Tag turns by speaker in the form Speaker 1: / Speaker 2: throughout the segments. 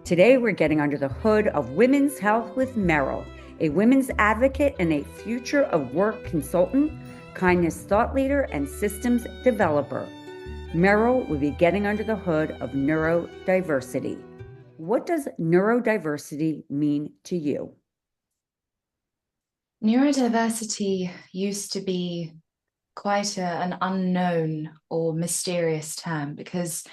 Speaker 1: Today, we're getting under the hood of women's health with Meral, a women's advocate and a future of work consultant, kindness thought leader, and systems developer. Meral will be getting under the hood of neurodiversity. What does neurodiversity mean to you?
Speaker 2: Neurodiversity used to be quite an unknown or mysterious term because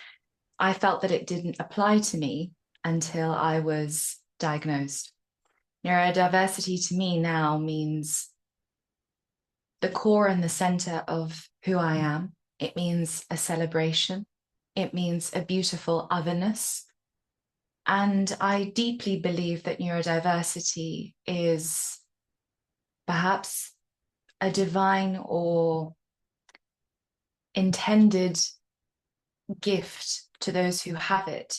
Speaker 2: I felt that it didn't apply to me until I was diagnosed. Neurodiversity to me now means the core and the center of who I am. It means a celebration. It means a beautiful otherness. And I deeply believe that neurodiversity is perhaps a divine or intended gift to those who have it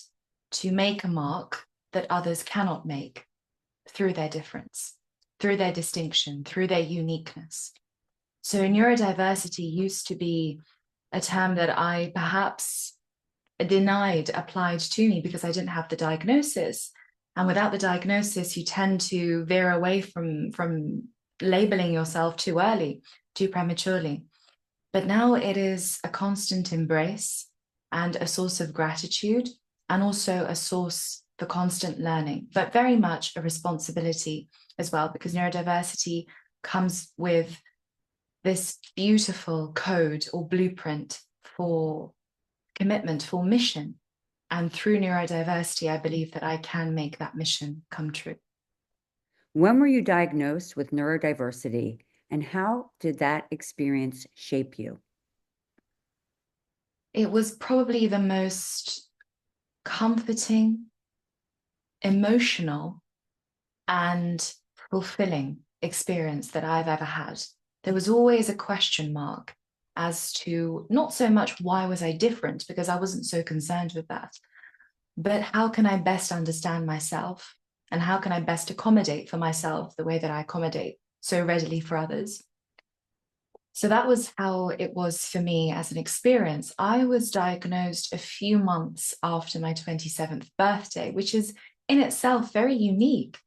Speaker 2: to make a mark that others cannot make through their difference, through their distinction, through their uniqueness. So neurodiversity used to be a term that I perhaps denied applied to me because I didn't have the diagnosis. And without the diagnosis, you tend to veer away from labeling yourself too early, too prematurely. But now it is a constant embrace and a source of gratitude, and also a source for constant learning, but very much a responsibility as well, because neurodiversity comes with this beautiful code or blueprint for commitment, for mission. And through neurodiversity, I believe that I can make that mission come true.
Speaker 1: When were you diagnosed with neurodiversity, and how did that experience shape you?
Speaker 2: It was probably the most comforting, emotional, and fulfilling experience that I've ever had. There was always a question mark as to not so much why was I different, because I wasn't so concerned with that, but how can I best understand myself, and how can I best accommodate for myself the way that I accommodate so readily for others. So that was how it was for me as an experience. I was diagnosed a few months after my 27th birthday, which is in itself very unique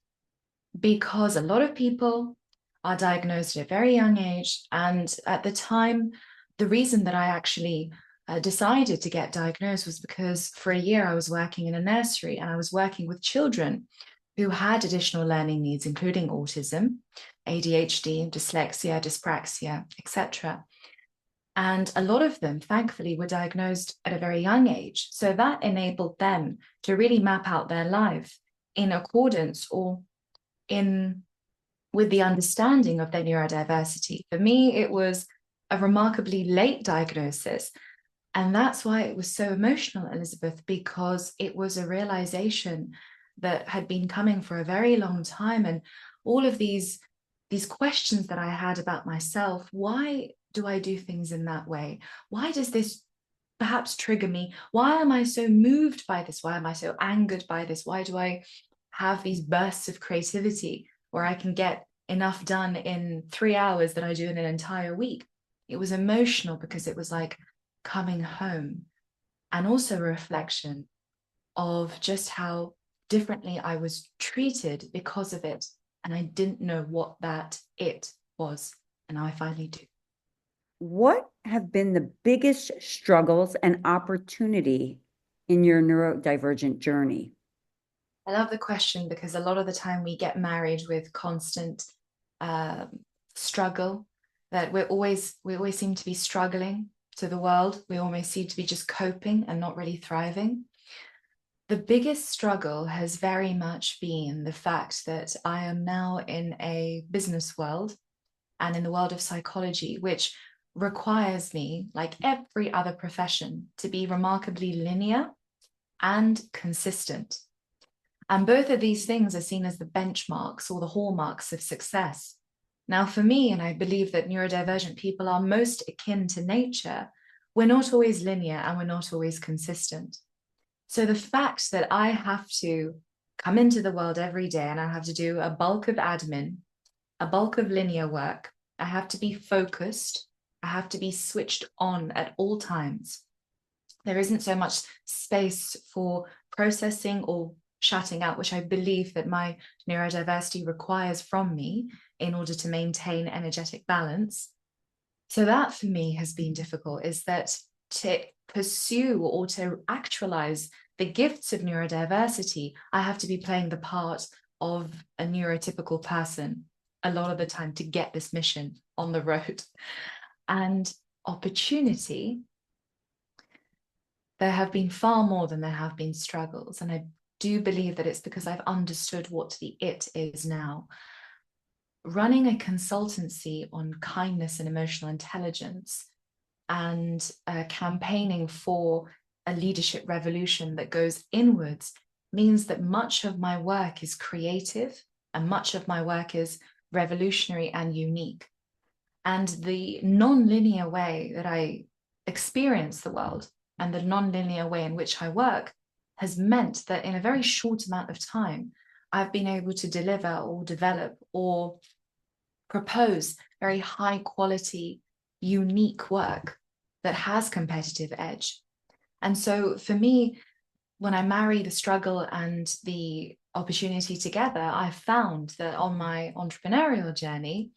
Speaker 2: because a lot of people are diagnosed at a very young age. And at the time, the reason that I actually decided to get diagnosed was because for a year I was working in a nursery and I was working with children who had additional learning needs, including autism, ADHD, dyslexia, dyspraxia, etc. And a lot of them, thankfully, were diagnosed at a very young age. So that enabled them to really map out their life in accordance or in with the understanding of their neurodiversity. For me, it was a remarkably late diagnosis. And that's why it was so emotional, Elizabeth, because it was a realization that had been coming for a very long time. And all of these questions that I had about myself, why do I do things in that way? Why does this perhaps trigger me? Why am I so moved by this? Why am I so angered by this? Why do I have these bursts of creativity where I can get enough done in 3 hours that I do in an entire week? It was emotional because it was like coming home, and also a reflection of just how differently I was treated because of it. And I didn't know what that it was. And now I finally do.
Speaker 1: What have been the biggest struggles and opportunity in your neurodivergent journey?
Speaker 2: I love the question because a lot of the time we get married with constant struggle, that we always seem to be struggling to the world. We almost seem to be just coping and not really thriving. The biggest struggle has very much been the fact that I am now in a business world and in the world of psychology, which requires me, like every other profession, to be remarkably linear and consistent. And both of these things are seen as the benchmarks or the hallmarks of success. Now, for me, and I believe that neurodivergent people are most akin to nature, we're not always linear and we're not always consistent. So the fact that I have to come into the world every day and I have to do a bulk of admin, a bulk of linear work, I have to be focused, I have to be switched on at all times. There isn't so much space for processing or shutting out, which I believe that my neurodiversity requires from me in order to maintain energetic balance. So that for me has been difficult, is that to pursue or to actualize the gifts of neurodiversity, I have to be playing the part of a neurotypical person a lot of the time to get this mission on the road. And opportunity, there have been far more than there have been struggles. And I do believe that it's because I've understood what the it is now. Running a consultancy on kindness and emotional intelligence and campaigning for a leadership revolution that goes inwards means that much of my work is creative and much of my work is revolutionary and unique. And the non-linear way that I experience the world and the non-linear way in which I work has meant that in a very short amount of time, I've been able to deliver or develop or propose very high quality, unique work that has competitive edge. And so for me, when I marry the struggle and the opportunity together, I found that on my entrepreneurial journey,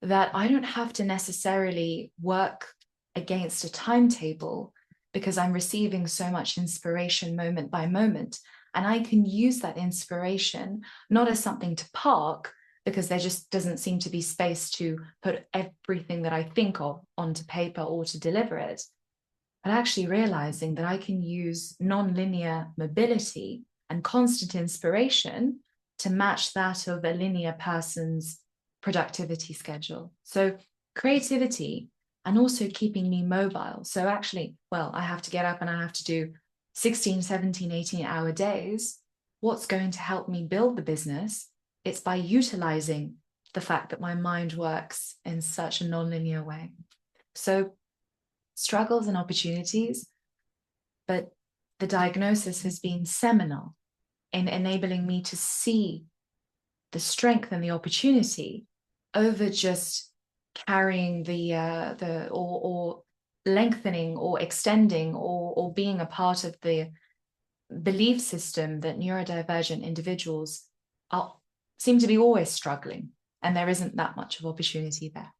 Speaker 2: that I don't have to necessarily work against a timetable because I'm receiving so much inspiration moment by moment. And I can use that inspiration not as something to park, because there just doesn't seem to be space to put everything that I think of onto paper or to deliver it, but actually realizing that I can use non-linear mobility and constant inspiration to match that of a linear person's productivity schedule. So creativity and also keeping me mobile. So actually, well, I have to get up and I have to do 16, 17, 18-hour days. What's going to help me build the business? It's by utilizing the fact that my mind works in such a non-linear way. So struggles and opportunities, but the diagnosis has been seminal in enabling me to see the strength and the opportunity over just carrying or lengthening or extending or being a part of the belief system that neurodivergent individuals seem to be always struggling, and there isn't that much of opportunity there.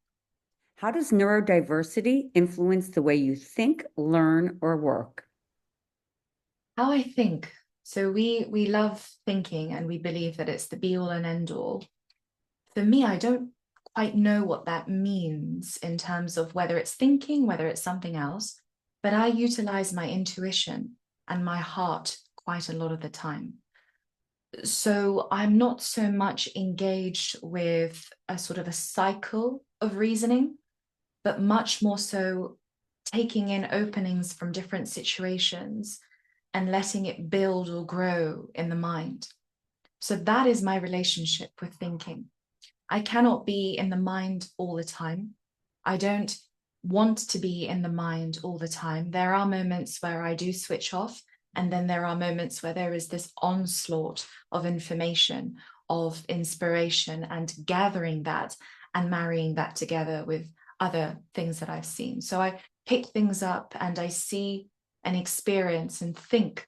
Speaker 1: How does neurodiversity influence the way you think, learn, or work?
Speaker 2: How I think. So we love thinking and we believe that it's the be all and end all. For me, I don't quite know what that means in terms of whether it's thinking, whether it's something else, but I utilize my intuition and my heart quite a lot of the time. So I'm not so much engaged with a sort of a cycle of reasoning, but much more so taking in openings from different situations and letting it build or grow in the mind. So that is my relationship with thinking. I cannot be in the mind all the time. I don't want to be in the mind all the time. There are moments where I do switch off, and then there are moments where there is this onslaught of information, of inspiration, and gathering that and marrying that together with other things that I've seen. So I pick things up and I see and experience and think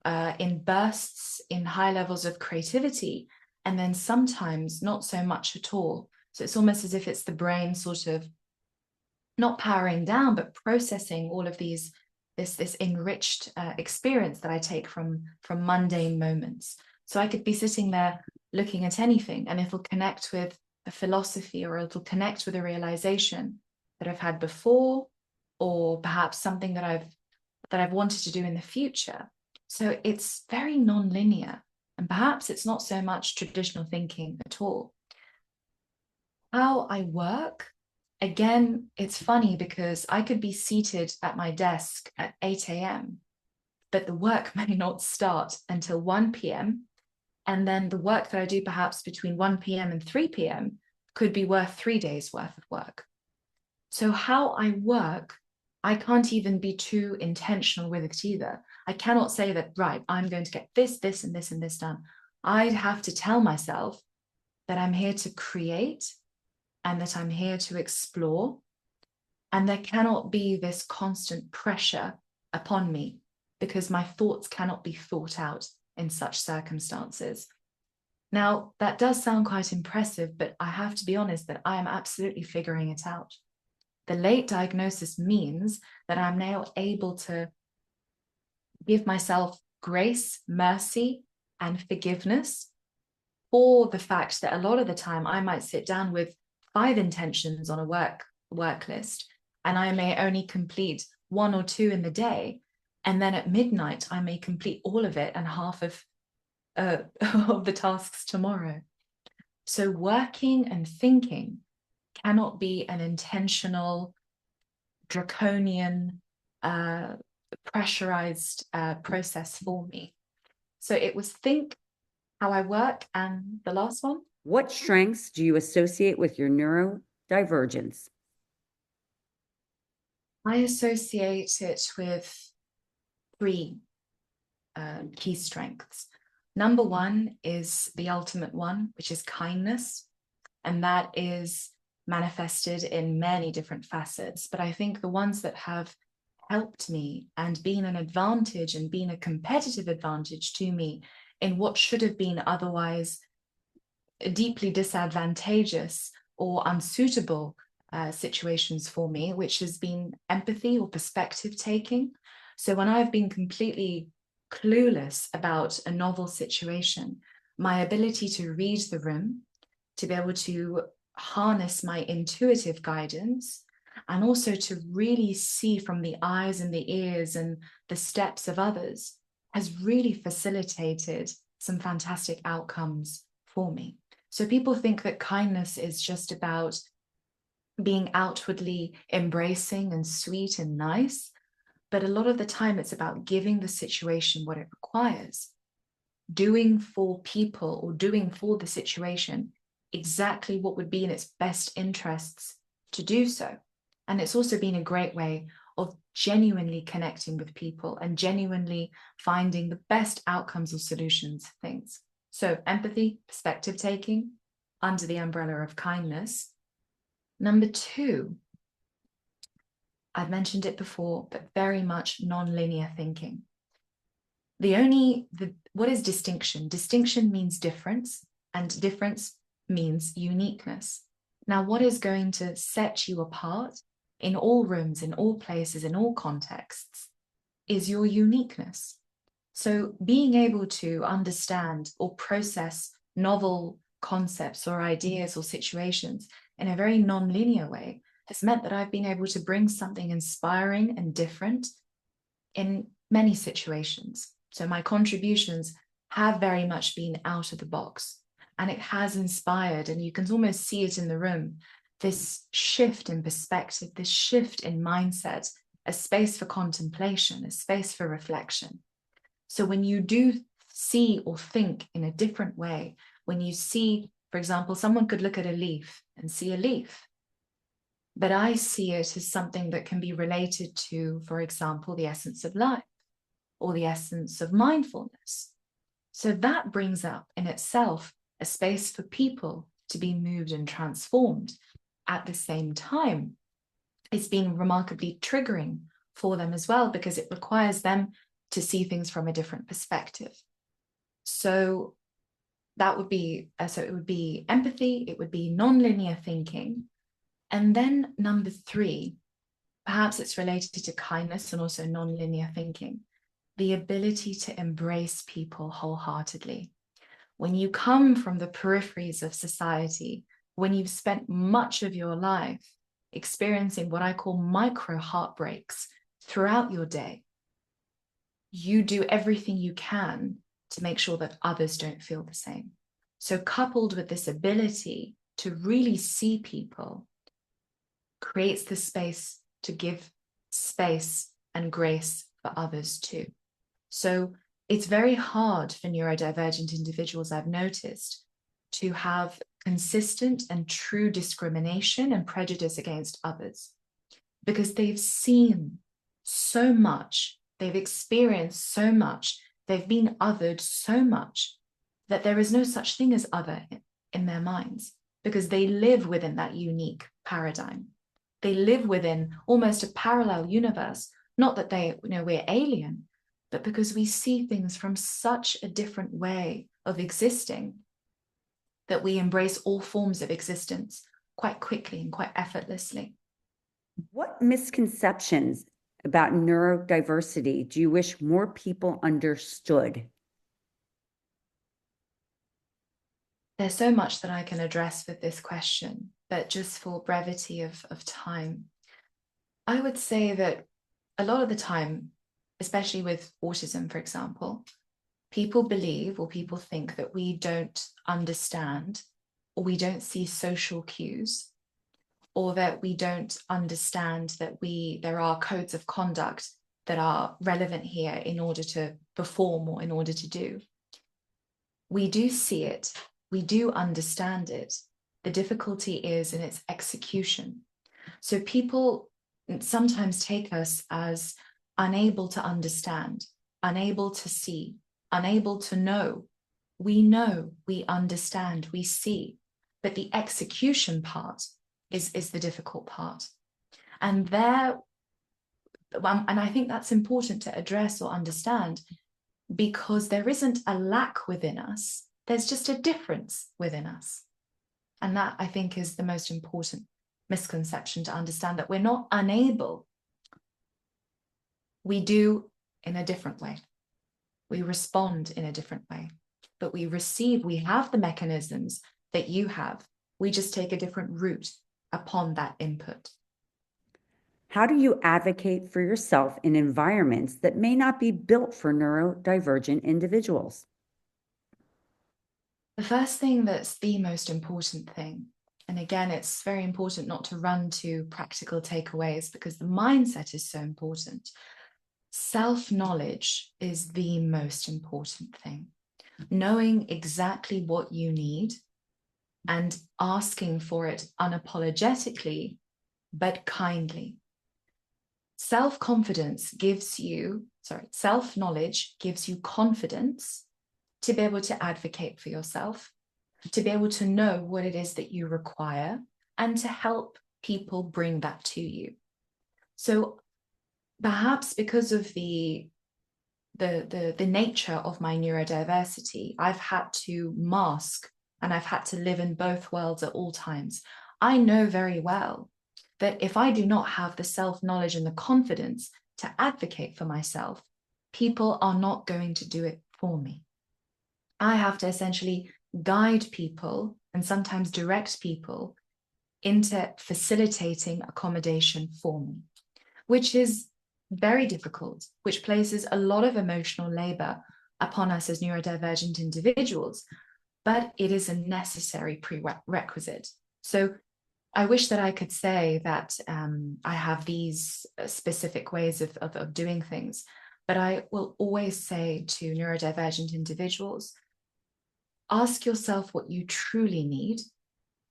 Speaker 2: in bursts, in high levels of creativity, and then sometimes not so much at all. So it's almost as if it's the brain sort of not powering down, but processing all of these, this enriched experience that I take from mundane moments. So I could be sitting there looking at anything, and it'll connect with a philosophy, or it'll connect with a realization that I've had before, or perhaps something that I've wanted to do in the future. So it's very non-linear, and perhaps it's not so much traditional thinking at all. How I work, again, it's funny because I could be seated at my desk at 8 a.m., but the work may not start until 1 p.m. And then the work that I do perhaps between 1 p.m. and 3 p.m. could be worth 3 days worth of work. So how I work, I can't even be too intentional with it either. I cannot say that, right, I'm going to get this, this, and this, and this done. I'd have to tell myself that I'm here to create and that I'm here to explore. And there cannot be this constant pressure upon me because my thoughts cannot be thought out in such circumstances. Now, that does sound quite impressive, but I have to be honest that I am absolutely figuring it out. The late diagnosis means that I'm now able to give myself grace, mercy, and forgiveness for the fact that a lot of the time I might sit down with 5 intentions on a work list, and I may only complete 1 or 2 in the day. And then at midnight, I may complete all of it and half of the tasks tomorrow. So working and thinking cannot be an intentional, draconian, pressurized process for me. So it was think, how I work, and the last one.
Speaker 1: What strengths do you associate with your neurodivergence?
Speaker 2: I associate it with 3 key strengths. Number 1 is the ultimate one, which is kindness. And that is manifested in many different facets. But I think the ones that have helped me and been an advantage and been a competitive advantage to me in what should have been otherwise deeply disadvantageous or unsuitable situations for me, which has been empathy or perspective taking. So when I've been completely clueless about a novel situation, my ability to read the room, to be able to harness my intuitive guidance, and also to really see from the eyes and the ears and the steps of others, has really facilitated some fantastic outcomes for me. So people think that kindness is just about being outwardly embracing and sweet and nice, but a lot of the time it's about giving the situation what it requires, doing for people or doing for the situation exactly what would be in its best interests to do so. And it's also been a great way of genuinely connecting with people and genuinely finding the best outcomes or solutions for things. So empathy, perspective taking, under the umbrella of kindness. Number 2, I've mentioned it before, but very much non-linear thinking. What is distinction? Distinction means difference, and difference means uniqueness. Now, what is going to set you apart in all rooms, in all places, in all contexts, is your uniqueness. So being able to understand or process novel concepts or ideas or situations in a very non-linear way has meant that I've been able to bring something inspiring and different in many situations. So my contributions have very much been out of the box, and it has inspired, and you can almost see it in the room, this shift in perspective, this shift in mindset, a space for contemplation, a space for reflection. So when you do see or think in a different way, when you see, for example, someone could look at a leaf and see a leaf, but I see it as something that can be related to, for example, the essence of life or the essence of mindfulness. So that brings up in itself a space for people to be moved and transformed. At the same time, it's been remarkably triggering for them as well, because it requires them to see things from a different perspective. So that would be, it would be empathy, it would be non-linear thinking. And then number 3, perhaps it's related to kindness and also non-linear thinking, the ability to embrace people wholeheartedly. When you come from the peripheries of society, when you've spent much of your life experiencing what I call micro heartbreaks throughout your day, you do everything you can to make sure that others don't feel the same. So coupled with this ability to really see people creates the space to give space and grace for others too. So it's very hard for neurodivergent individuals, I've noticed, to have consistent and true discrimination and prejudice against others, because they've seen so much, they've experienced so much, they've been othered so much that there is no such thing as other in their minds, because they live within that unique paradigm. They live within almost a parallel universe. Not that we're alien, but because we see things from such a different way of existing that we embrace all forms of existence quite quickly and quite effortlessly.
Speaker 1: What misconceptions about neurodiversity do you wish more people understood?
Speaker 2: There's so much that I can address with this question, but just for brevity of time, I would say that a lot of the time, especially with autism, for example, people believe or people think that we don't understand or we don't see social cues or that we don't understand that there are codes of conduct that are relevant here in order to perform or in order to do. We do see it, we do understand it. The difficulty is in its execution. So people sometimes take us as unable to understand, unable to see, unable to know. Know, we understand, we see, but the execution part is the difficult part. And I think that's important to address or understand, because there isn't a lack within us, there's just a difference within us. And that, I think, is the most important misconception to understand, that we're not unable. We do in a different way. We respond in a different way, but we have the mechanisms that you have. We just take a different route upon that input.
Speaker 1: How do you advocate for yourself in environments that may not be built for neurodivergent individuals?
Speaker 2: The first thing that's the most important thing, and again, it's very important not to run to practical takeaways because the mindset is so important. Self-knowledge is the most important thing. Knowing exactly what you need and asking for it unapologetically, but kindly. Self-knowledge gives you confidence to be able to advocate for yourself, to be able to know what it is that you require, and to help people bring that to you. So perhaps because of the nature of my neurodiversity, I've had to mask and I've had to live in both worlds at all times. I know very well that if I do not have the self-knowledge and the confidence to advocate for myself, people are not going to do it for me. I have to essentially guide people and sometimes direct people into facilitating accommodation for me, which is very difficult, which places a lot of emotional labor upon us as neurodivergent individuals, but it is a necessary prerequisite. So I wish that I could say that I have these specific ways of doing things, but I will always say to neurodivergent individuals, ask yourself what you truly need,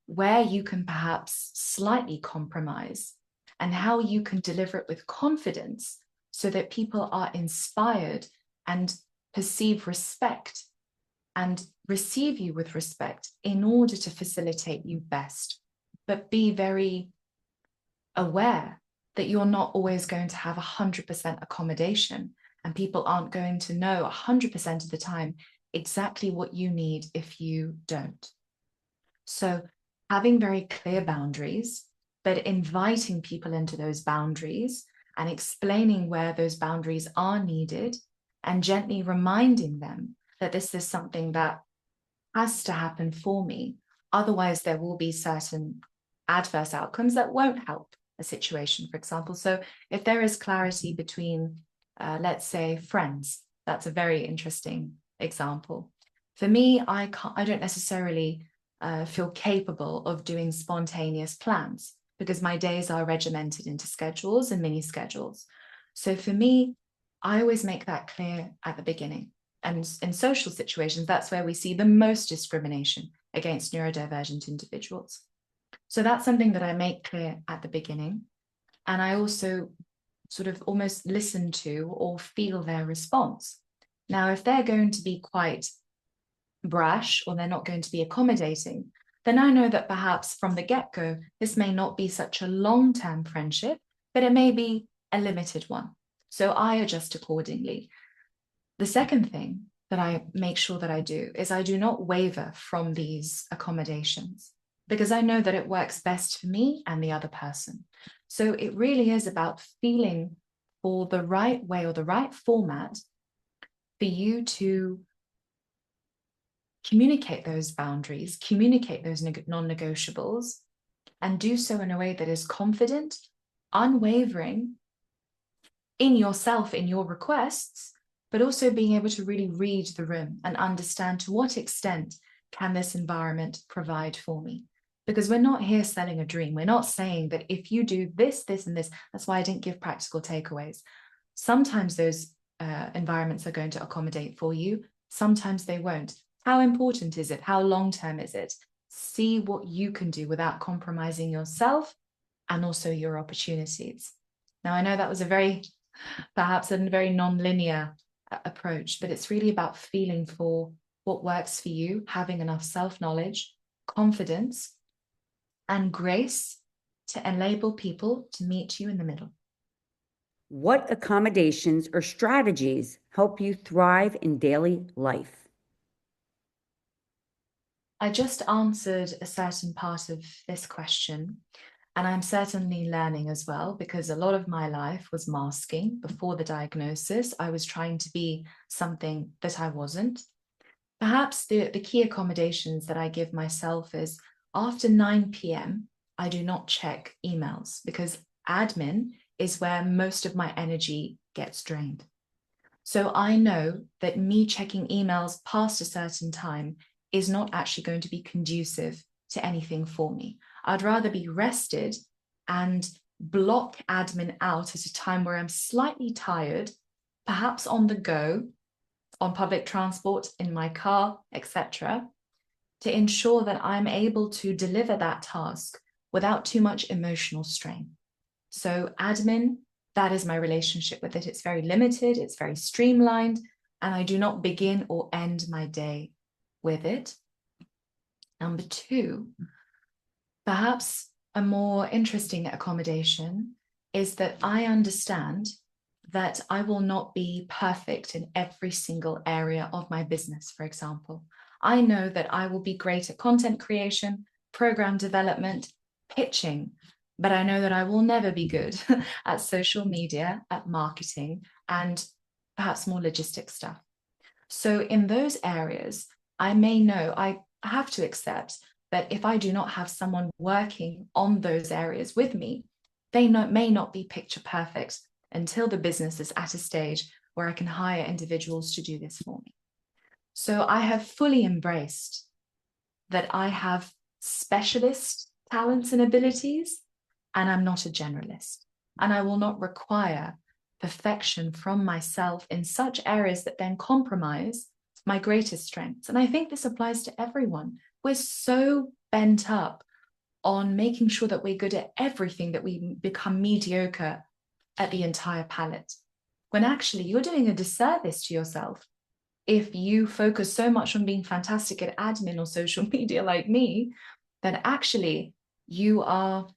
Speaker 2: where you can perhaps slightly compromise, and how you can deliver it with confidence so that people are inspired and perceive respect and receive you with respect in order to facilitate you best. But be very aware that you're not always going to have 100% accommodation, and people aren't going to know 100% of the time exactly what you need if you don't. So having very clear boundaries, but inviting people into those boundaries and explaining where those boundaries are needed and gently reminding them that this is something that has to happen for me. Otherwise, there will be certain adverse outcomes that won't help a situation, for example. So if there is clarity between, let's say, friends, that's a very interesting example. For me, I don't necessarily feel capable of doing spontaneous plans because my days are regimented into schedules and mini schedules. So for me, I always make that clear at the beginning. And in social situations, that's where we see the most discrimination against neurodivergent individuals. So that's something that I make clear at the beginning. And I also sort of almost listen to or feel their response. Now, if they're going to be quite brash or they're not going to be accommodating, then I know that perhaps from the get-go, this may not be such a long-term friendship, but it may be a limited one. So I adjust accordingly. The second thing that I make sure that I do is I do not waver from these accommodations, because I know that it works best for me and the other person. So it really is about feeling for the right way or the right format for you to communicate those boundaries, communicate those non-negotiables, and do so in a way that is confident, unwavering in yourself, in your requests, but also being able to really read the room and understand to what extent can this environment provide for me. Because we're not here selling a dream. We're not saying that if you do this, this, and this, that's why I didn't give practical takeaways. Sometimes those environments are going to accommodate for you. Sometimes they won't. How important is it? How long-term is it? See what you can do without compromising yourself and also your opportunities. Now, I know that was perhaps a very non-linear approach, but it's really about feeling for what works for you, having enough self-knowledge, confidence, and grace to enable people to meet you in the middle.
Speaker 1: What accommodations or strategies help you thrive in daily life?
Speaker 2: I just answered a certain part of this question, and I'm certainly learning as well, because a lot of my life was masking. Before the diagnosis, I was trying to be something that I wasn't. Perhaps the key accommodations that I give myself is after 9 p.m., I do not check emails, because admin is where most of my energy gets drained. So I know that me checking emails past a certain time is not actually going to be conducive to anything for me. I'd rather be rested and block admin out at a time where I'm slightly tired, perhaps on the go, on public transport, in my car, etc., to ensure that I'm able to deliver that task without too much emotional strain. So admin, that is my relationship with it. It's very limited, it's very streamlined, and I do not begin or end my day with it. Number two, perhaps a more interesting accommodation is that I understand that I will not be perfect in every single area of my business, for example. I know that I will be great at content creation, program development, pitching, but I know that I will never be good at social media, at marketing, and perhaps more logistic stuff. So in those areas, I may know, I have to accept that if I do not have someone working on those areas with me, they may not be picture perfect until the business is at a stage where I can hire individuals to do this for me. So I have fully embraced that I have specialist talents and abilities, and I'm not a generalist. And I will not require perfection from myself in such areas that then compromise my greatest strengths. And I think this applies to everyone. We're so bent up on making sure that we're good at everything that we become mediocre at the entire palette, when actually you're doing a disservice to yourself if you focus so much on being fantastic at admin or social media like me, that actually you are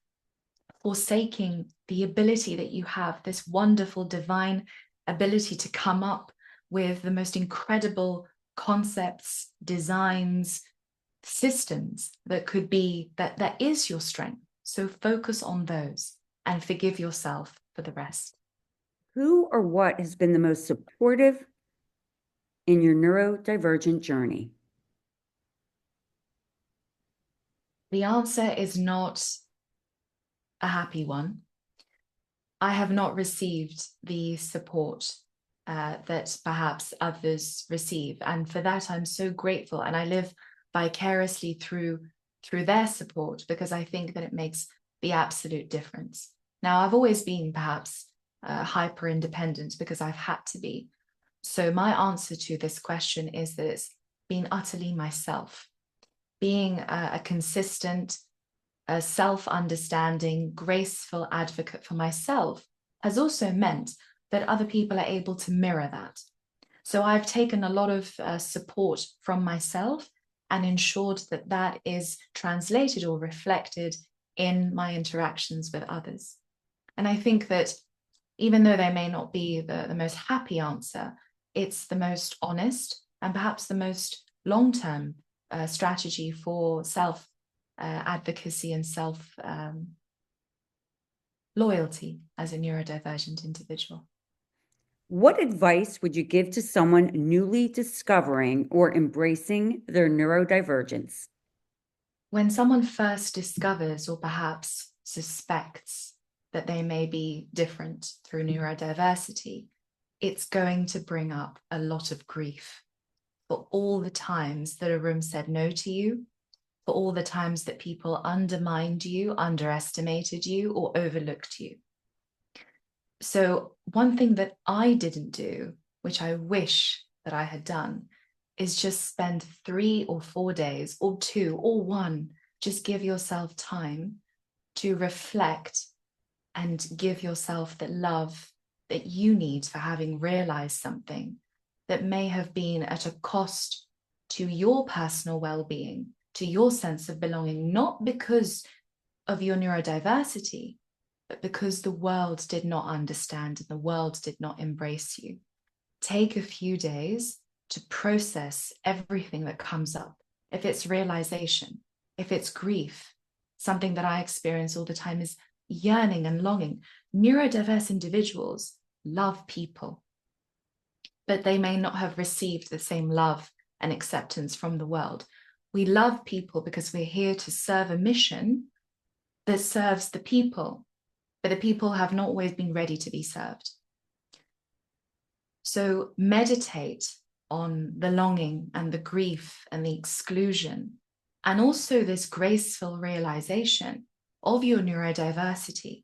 Speaker 2: forsaking the ability that you have, this wonderful divine ability to come up with the most incredible concepts, designs, systems that could be, that is your strength. So focus on those and forgive yourself for the rest.
Speaker 1: Who or what has been the most supportive in your neurodivergent journey?
Speaker 2: The answer is not a happy one. I have not received the support that perhaps others receive. And for that, I'm so grateful. And I live vicariously through their support, because I think that it makes the absolute difference. Now, I've always been perhaps hyper independent because I've had to be. So my answer to this question is that it's been utterly myself. Being a consistent, a self-understanding, graceful advocate for myself has also meant that other people are able to mirror that. So I've taken a lot of support from myself and ensured that that is translated or reflected in my interactions with others. And I think that even though they may not be the most happy answer, it's the most honest and perhaps the most long-term strategy for self advocacy and self loyalty as a neurodivergent individual.
Speaker 1: What advice would you give to someone newly discovering or embracing their neurodivergence?
Speaker 2: When someone first discovers or perhaps suspects that they may be different through neurodiversity, it's going to bring up a lot of grief for all the times that a room said no to you, for all the times that people undermined you, underestimated you, or overlooked you. So one thing that I didn't do, which I wish that I had done, is just spend 3 or 4 days or 2 or 1, just give yourself time to reflect and give yourself the love that you need for having realized something that may have been at a cost to your personal well-being, to your sense of belonging, not because of your neurodiversity, but because the world did not understand and the world did not embrace you. Take a few days to process everything that comes up. If it's realization, if it's grief, something that I experience all the time is yearning and longing. Neurodiverse individuals love people, but they may not have received the same love and acceptance from the world. We love people because we're here to serve a mission that serves the people, but the people have not always been ready to be served. So meditate on the longing and the grief and the exclusion, and also this graceful realization of your neurodiversity,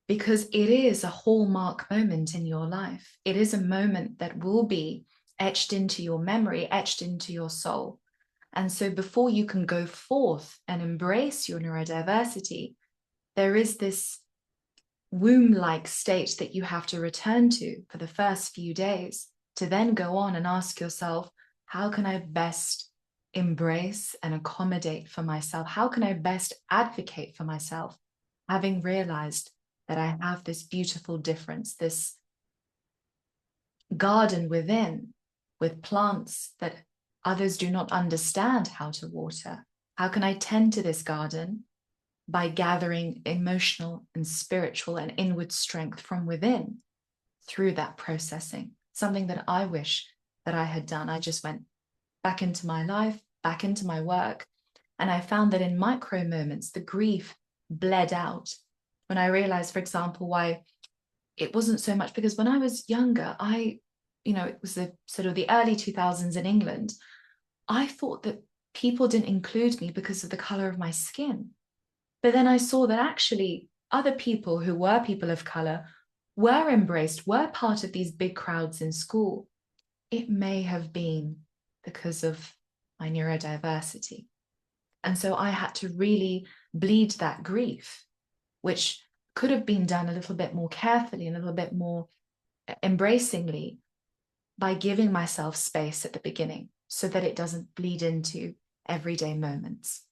Speaker 2: because it is a hallmark moment in your life. It is a moment that will be etched into your memory, etched into your soul. And so before you can go forth and embrace your neurodiversity, there is this womb-like state that you have to return to for the first few days, to then go on and ask yourself, how can I best embrace and accommodate for myself? How can I best advocate for myself, having realized that I have this beautiful difference, this garden within, with plants that others do not understand how to water? How can I tend to this garden? By gathering emotional and spiritual and inward strength from within through that processing. Something that I wish that I had done. I just went back into my life, back into my work, and I found that in micro moments, the grief bled out. When I realized, for example, why it wasn't so much, because when I was younger, it was the sort of the early 2000s in England, I thought that people didn't include me because of the color of my skin. But then I saw that actually other people who were people of color were embraced, were part of these big crowds in school. It may have been because of my neurodiversity. And so I had to really bleed that grief, which could have been done a little bit more carefully and a little bit more embracingly by giving myself space at the beginning so that it doesn't bleed into everyday moments.